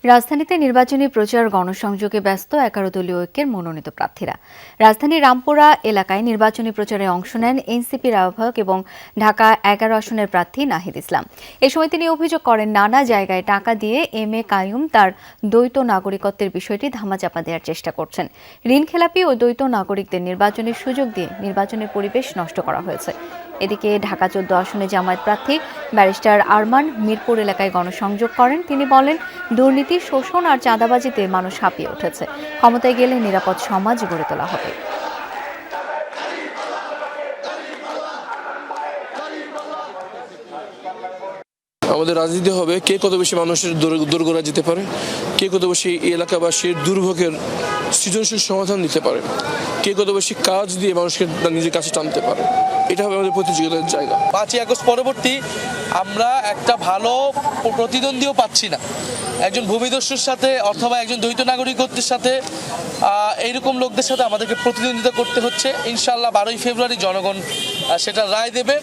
রাজধানীতে নির্বাচনী প্রচার গণসংযোগে ব্যস্ত 11 দলীয় ঐক্যের মনোনীত প্রার্থীরা। রাজধানীর রামপুরা এলাকায় নির্বাচনী প্রচারে অংশ নেন এনসিপির আহ্বায়ক এবং ঢাকা 11 আসনের প্রার্থী নাহিদ ইসলাম। এ সময় তিনি অভিযোগ করেন, নানা জায়গায় টাকা দিয়ে এম.এ. কাইয়ুম তার দ্বৈত নাগরিকত্বের বিষয়টি ধামাচাপা দেওয়ার চেষ্টা করছেন। ঋণখেলাপি ও দ্বৈত নাগরিকদের নির্বাচনের সুযোগ দিয়ে নির্বাচনের পরিবেশ নষ্ট করা হয়েছে। এদিকে ঢাকা 14 আসনে জামায়াত প্রার্থী ব্যারিস্টার আরমান মিরপুর এলাকায় গণসংযোগ করেন। তিনি বলেন, দুর্নীতি, শোষণ আর চাঁদাবাজিতে মানুষ হাঁপিয়ে উঠেছে। ক্ষমতায় গেলে নিরাপদ সমাজ গড়ে তোলা হবে। আমাদের রাজনীতি হবে কে কত বেশি মানুষের দোরগোড়ায় যেতে পারে, কে কত বেশি এই এলাকাবাসীর দুর্ভোগের সৃজনশীল সমাধান দিতে পারে, কে কত বেশি কাজ দিয়ে মানুষকে নিজের কাছে টানতে পারে। এটা হবে আমাদের প্রতিযোগিতার জায়গা। 5ই আগস্ট পরবর্তী আমরা একটা ভালো প্রতিদ্বন্দ্বীও পাচ্ছি না। একজন ভূমিদস্যুর সাথে অথবা একজন দ্বৈত নাগরিকত্বের সাথে এইরকম লোকদের সাথে আমাদেরকে প্রতিদ্বন্দ্বিতা করতে হচ্ছে। ইনশাআল্লাহ 12ই ফেব্রুয়ারি জনগণ সেটা রায় দেবে।